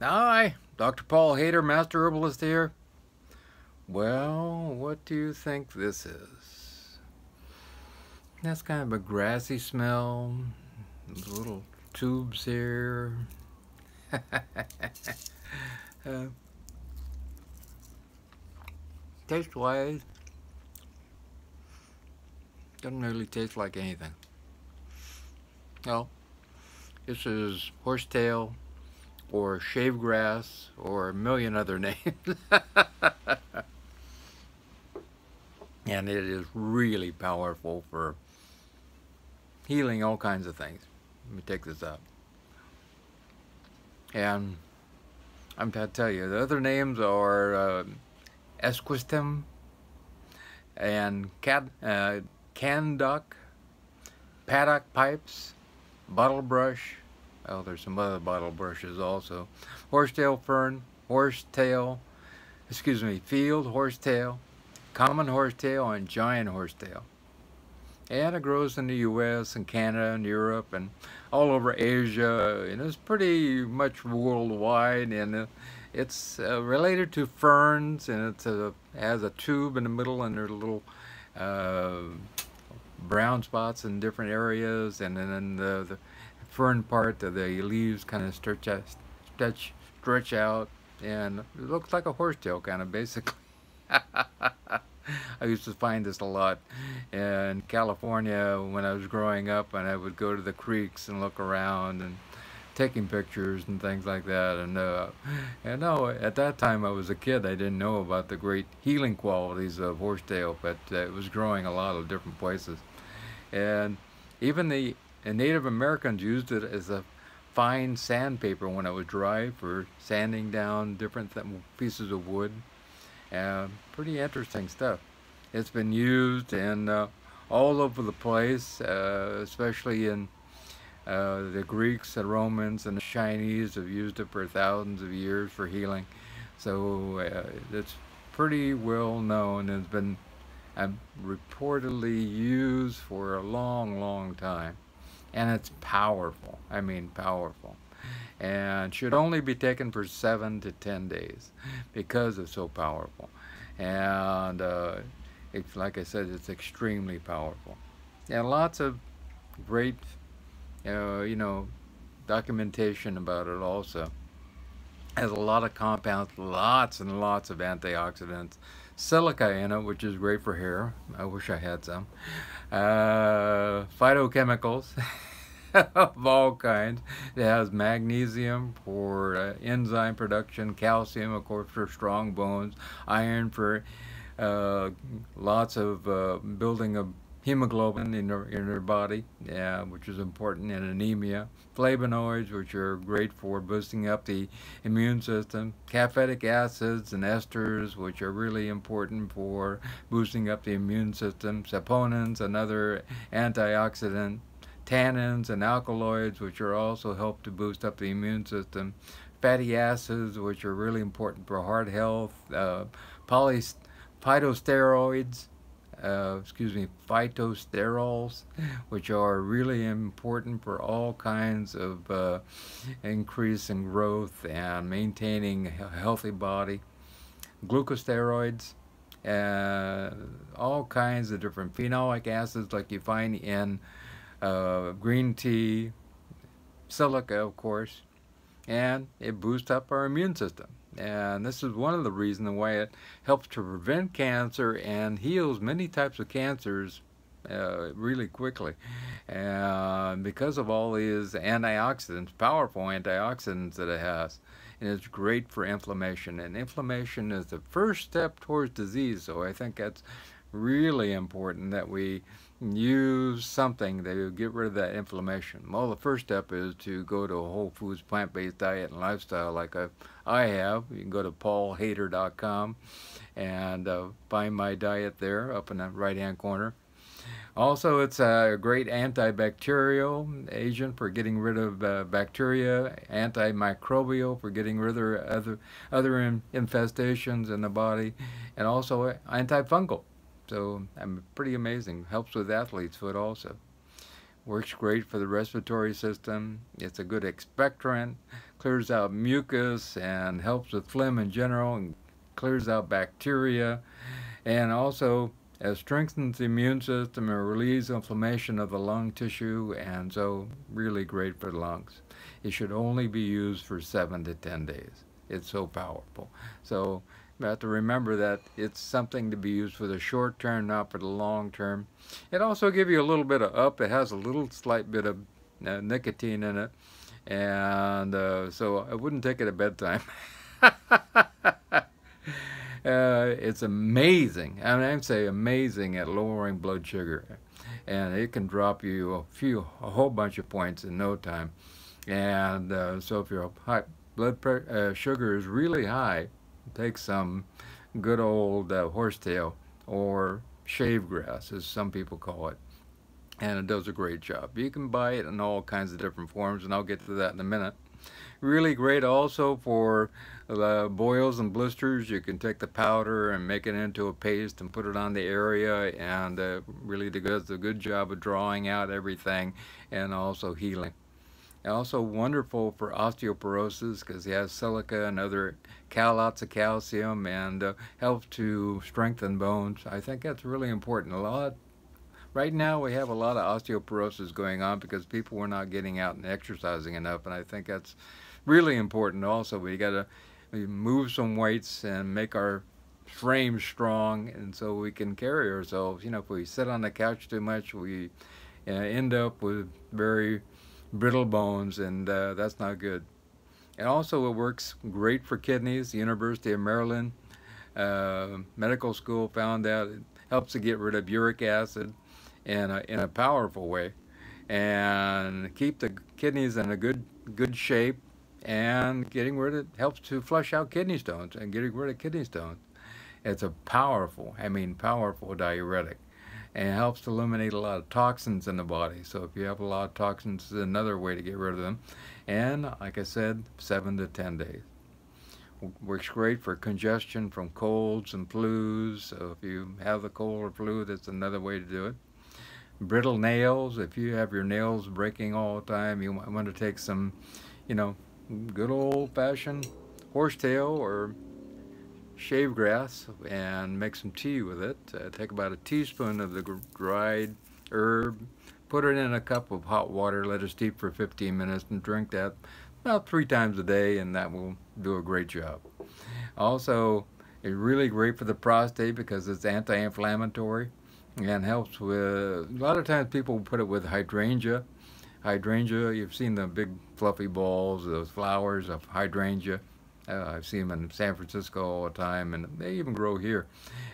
Hi, Dr. Paul Haider, Master Herbalist here. Well, what do you think this is? That's kind of a grassy smell. There's little tubes here. uh, Taste-wise, doesn't really taste like anything. Well, this is horsetail or shave grass or a million other names. And it is really powerful for healing all kinds of things. Let me take this out. And I'm going to tell you, the other names are esquistem and canduc, paddock pipes, bottle brush. Oh, there's some other bottle brushes also. Horsetail fern, field horsetail, common horsetail, and giant horsetail. And it grows in the U.S. and Canada and Europe and all over Asia, and it's pretty much worldwide. And it's related to ferns, and it has a tube in the middle, and there's little uh, brown spots in different areas, and then the fern part of the leaves kind of stretch out, and it looks like a horsetail kind of basically. I used to find this a lot in California when I was growing up, and I would go to the creeks and look around and taking pictures and things like that. And no, at that time I was a kid. I didn't know about the great healing qualities of horsetail, but it was growing a lot of different places. And even the Native Americans used it as a fine sandpaper when it was dry for sanding down different pieces of wood. Pretty interesting stuff. It's been used in all over the place, especially in the Greeks, the Romans, and the Chinese have used it for thousands of years for healing. So it's pretty well known and has been reportedly used for a long, long time. And it's powerful. I mean, powerful. And should only be taken for 7 to 10 days because it's so powerful. And it's like I said, it's extremely powerful. And lots of great, you know, documentation about it also. Has a lot of compounds, lots and lots of antioxidants. Silica in it, which is great for hair. I wish I had some. Phytochemicals of all kinds. It has magnesium for enzyme production, calcium, of course, for strong bones, iron for lots of building of hemoglobin in their body, yeah, which is important in anemia. Flavonoids, which are great for boosting up the immune system. Caffeic acids and esters, which are really important for boosting up the immune system. Saponins, another antioxidant. Tannins and alkaloids, which are also help to boost up the immune system. Fatty acids, which are really important for heart health. Phytosteroids, phytosterols, which are really important for all kinds of increase in growth and maintaining a healthy body. Glucosteroids, all kinds of different phenolic acids like you find in green tea, silica, of course, and it boosts up our immune system. And this is one of the reasons why it helps to prevent cancer and heals many types of cancers really quickly. And because of all these antioxidants, powerful antioxidants that it has. And it's great for inflammation. And inflammation is the first step towards disease. So I think that's really important that we use something that will get rid of that inflammation. Well, the first step is to go to a whole foods, plant-based diet and lifestyle like I have. You can go to paulhaider.com and find my diet there up in the right-hand corner. Also, it's a great antibacterial agent for getting rid of bacteria, antimicrobial for getting rid of other infestations in the body, and also antifungal. So pretty amazing. Helps with athlete's foot also. Works great for the respiratory system. It's a good expectorant, clears out mucus and helps with phlegm in general, and clears out bacteria, and also strengthens the immune system and relieves inflammation of the lung tissue, and so really great for the lungs. It should only be used for 7 to 10 days. It's so powerful. So you have to remember that it's something to be used for the short term, not for the long term. It also gives you a little bit of up. It has a little slight bit of nicotine in it, and so I wouldn't take it at bedtime. It's amazing. I mean, I'd say amazing at lowering blood sugar, and it can drop you a whole bunch of points in no time. And so if your blood sugar is really high, take some good old horsetail, or shave grass, as some people call it, and it does a great job. You can buy it in all kinds of different forms, and I'll get to that in a minute. Really great also for boils and blisters. You can take the powder and make it into a paste and put it on the area, and really does a good job of drawing out everything and also healing. And also wonderful for osteoporosis because it has silica and lots of calcium, and helps to strengthen bones. I think that's really important. Right now we have a lot of osteoporosis going on because people were not getting out and exercising enough, and I think that's really important also. We got to move some weights and make our frame strong, and so we can carry ourselves. You know, if we sit on the couch too much, we end up with very brittle bones, and that's not good. And also it works great for kidneys. The University of Maryland Medical School found out it helps to get rid of uric acid in a powerful way, and keep the kidneys in a good shape, and helps to flush out kidney stones and getting rid of kidney stones. It's a powerful diuretic, and it helps to eliminate a lot of toxins in the body. So if you have a lot of toxins, it's another way to get rid of them. And like I said, 7 to 10 days. Works great for congestion from colds and flus. So if you have the cold or flu, that's another way to do it. Brittle nails. If you have your nails breaking all the time, you might want to take some, good old-fashioned horsetail or shave grass and make some tea with it. Take about a teaspoon of the dried herb, put it in a cup of hot water, let it steep for 15 minutes, and drink that about 3 times a day, and that will do a great job. Also, it's really great for the prostate because it's anti-inflammatory and helps with, a lot of times people put it with hydrangea. Hydrangea, you've seen the big fluffy balls, those flowers of hydrangea. I see them in San Francisco all the time, and they even grow here.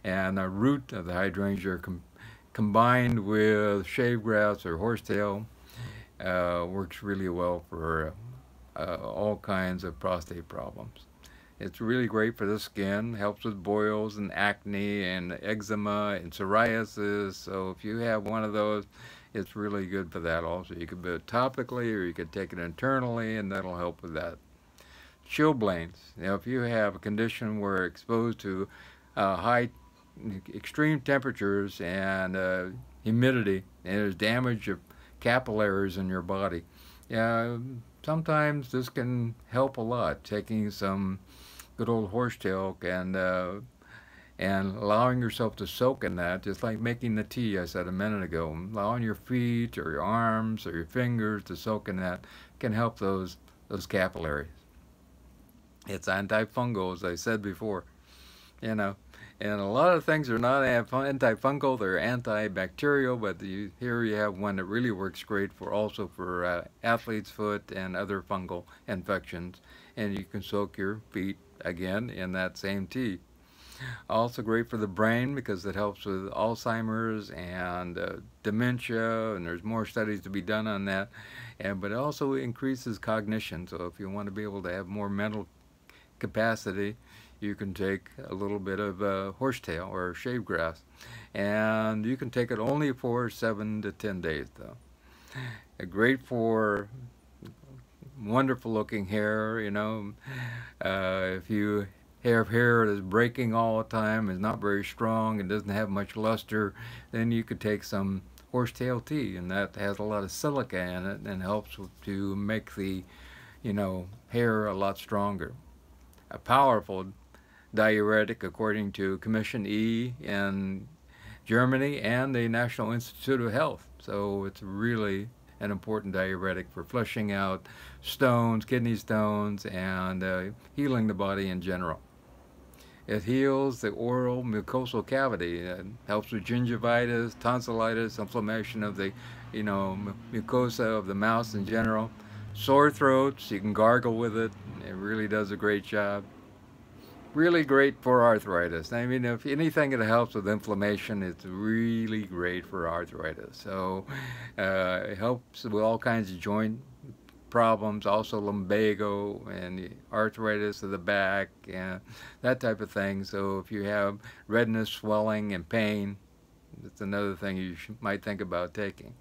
And the root of the hydrangea combined with shave grass or horsetail works really well for all kinds of prostate problems. It's really great for the skin, helps with boils and acne and eczema and psoriasis. So if you have one of those, it's really good for that also. You could do it topically, or you could take it internally, and that'll help with that. Chilblains. If you have a condition where you're exposed to extreme temperatures and humidity, and there's damage of capillaries in your body, sometimes this can help a lot. Taking some good old horsetail and allowing yourself to soak in that, just like making the tea I said a minute ago. Allowing your feet or your arms or your fingers to soak in that can help those capillaries. It's antifungal, as I said before, and a lot of things are not antifungal, they're antibacterial, but here you have one that really works great also for athlete's foot and other fungal infections, and you can soak your feet again in that same tea. Also great for the brain because it helps with Alzheimer's and dementia, and there's more studies to be done on that, but it also increases cognition. So if you want to be able to have more mental capacity, you can take a little bit of horsetail or shave grass, and you can take it only for 7 to 10 days though. Great for wonderful looking hair. If you have hair that's breaking all the time, is not very strong and doesn't have much luster, then you could take some horsetail tea, and that has a lot of silica in it and helps to make the, hair a lot stronger. A powerful diuretic, according to Commission E in Germany and the National Institute of Health. So it's really an important diuretic for flushing out stones, kidney stones, and healing the body in general. It heals the oral mucosal cavity. It helps with gingivitis, tonsillitis, inflammation of the, mucosa of the mouth in general. Sore throats, you can gargle with it. It really does a great job. Really great for arthritis. I mean, if anything that helps with inflammation, it's really great for arthritis. So it helps with all kinds of joint problems, also lumbago and arthritis of the back and that type of thing. So if you have redness, swelling, and pain, that's another thing you might think about taking.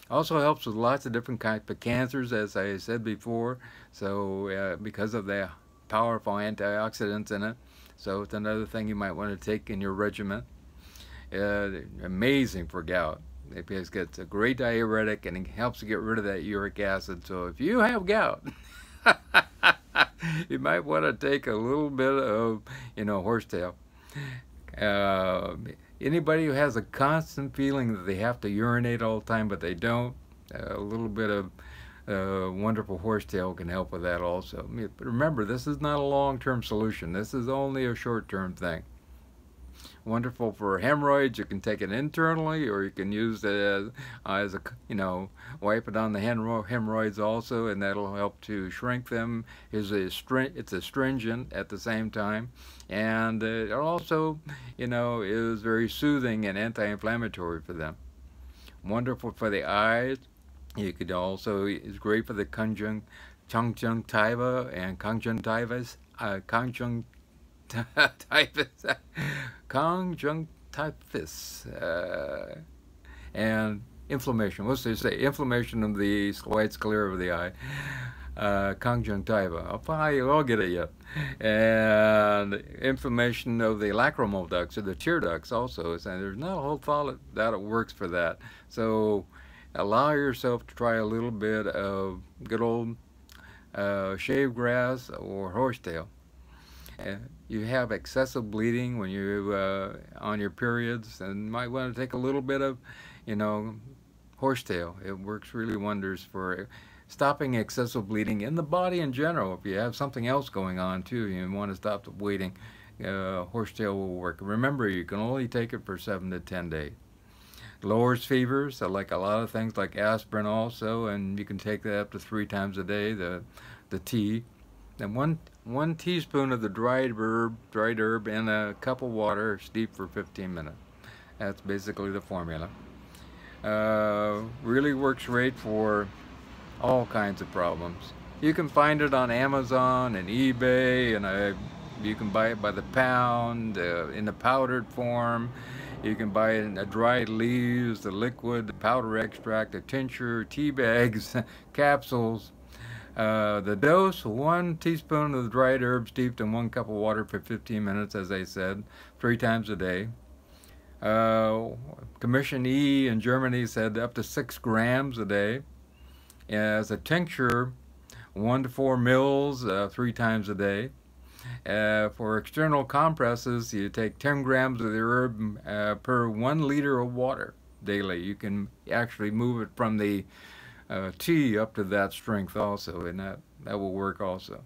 Also helps with lots of different kinds of cancers, as I said before. So because of the powerful antioxidants in it. So it's another thing you might want to take in your regimen. Amazing for gout. Because it's a great diuretic and it helps to get rid of that uric acid. So if you have gout, you might want to take a little bit of, horsetail. Anybody who has a constant feeling that they have to urinate all the time, but they don't, a little bit of wonderful horsetail can help with that also. But remember, this is not a long-term solution. This is only a short-term thing. Wonderful for hemorrhoids. You can take it internally, or you can use it as a, wipe it on the hemorrhoids also, and that'll help to shrink them. It's astringent at the same time, and it also, is very soothing and anti-inflammatory for them. Wonderful for the eyes. You could also, it's great for the conjunctiva and conjunctivitis, and inflammation. What's they say? Inflammation of the white sclera of the eye. Conjunctiva. I'll get it yet. And inflammation of the lacrimal ducts or the tear ducts also. And there's not a whole thought that it works for that. So allow yourself to try a little bit of good old shaved grass or horsetail. You have excessive bleeding when you on your periods, and might want to take a little bit of, horsetail. It works really wonders for stopping excessive bleeding in the body in general. If you have something else going on too, you want to stop the bleeding, horsetail will work. Remember, you can only take it for 7 to 10 days. Lowers fevers, so like a lot of things like aspirin also, and you can take that up to 3 times a day, the tea. And one teaspoon of the dried herb in a cup of water, steep for 15 minutes. That's basically the formula. Really works great for all kinds of problems. You can find it on Amazon and eBay, and you can buy it by the pound, in the powdered form. You can buy it in the dried leaves, the liquid, the powder extract, the tincture, tea bags, capsules. The dose, 1 teaspoon of the dried herb steeped in 1 cup of water for 15 minutes, as I said, 3 times a day. Commission E in Germany said up to 6 grams a day. As a tincture, 1 to 4 mils 3 times a day. For external compresses, you take 10 grams of the herb per 1 liter of water daily. You can actually move it from the tea up to that strength also, and that will work also.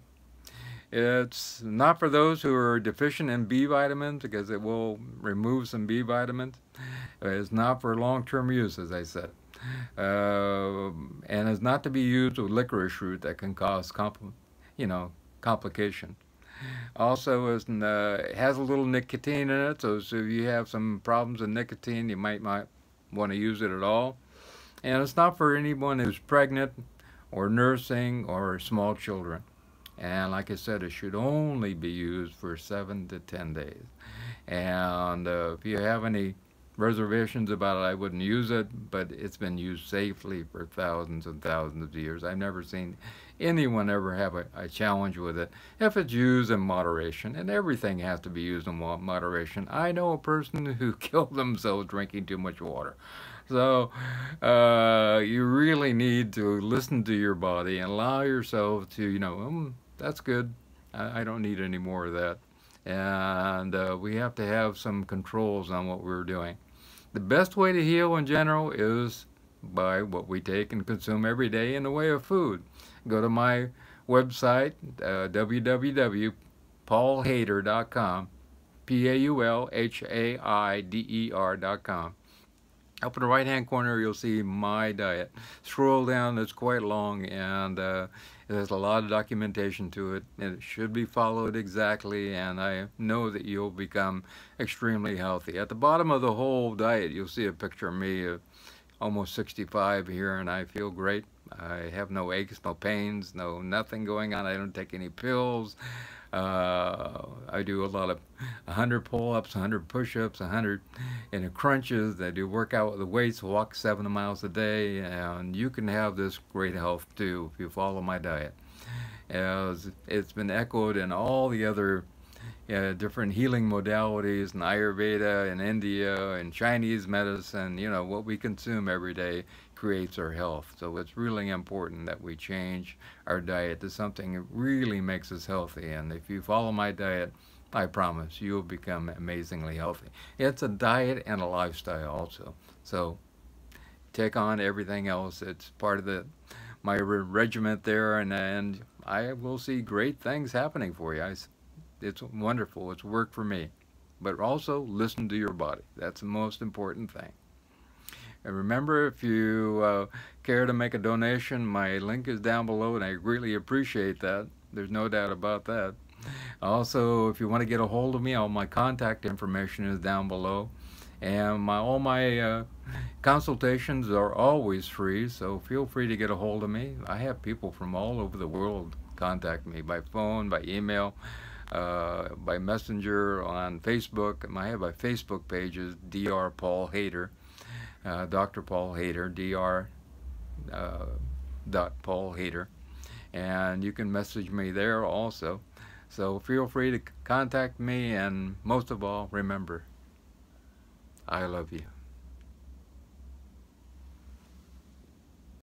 It's not for those who are deficient in B vitamins, because it will remove some B vitamins. It's not for long-term use, as I said. And is not to be used with licorice root that can cause complications. Also, it has a little nicotine in it, so if you have some problems with nicotine, you might want to use it at all. And it's not for anyone who's pregnant or nursing or small children. And like I said, it should only be used for 7 to 10 days. And if you have any reservations about it, I wouldn't use it, but it's been used safely for thousands and thousands of years. I've never seen anyone ever have a challenge with it if it's used in moderation, and everything has to be used in moderation. I know a person who killed themselves drinking too much water. So you really need to listen to your body and allow yourself to, that's good. I don't need any more of that. And we have to have some controls on what we're doing. The best way to heal in general is by what we take and consume every day in the way of food. Go to my website, www.paulhaider.com, PAULHAIDER.com. Up in the right hand corner, you'll see my diet. Scroll down, it's quite long, and there's a lot of documentation to it. And it should be followed exactly, and I know that you'll become extremely healthy. At the bottom of the whole diet, you'll see a picture of me, almost 65 here, and I feel great. I have no aches, no pains, nothing going on. I don't take any pills. I do a lot of 100 pull-ups, 100 push-ups, 100 crunches. I do workout with the weights, walk 7 miles a day, and you can have this great health too if you follow my diet. As it's been echoed in all the other different healing modalities in Ayurveda and India and Chinese medicine, what we consume every day creates our health. So it's really important that we change our diet to something that really makes us healthy. And if you follow my diet, I promise you'll become amazingly healthy. It's a diet and a lifestyle also. So take on everything else. It's part of my regiment there, and I will see great things happening for you. It's wonderful. It's worked for me. But also listen to your body. That's the most important thing. And remember, if you care to make a donation, my link is down below, and I greatly appreciate that. There's no doubt about that. Also, if you want to get a hold of me, all my contact information is down below. And all my consultations are always free, so feel free to get a hold of me. I have people from all over the world contact me by phone, by email, by messenger, on Facebook. I have my Facebook pages, Dr. Paul Haider, Dr. Paul Haider, Dr. Paul Haider, and you can message me there also. So feel free to contact me, and most of all, remember, I love you.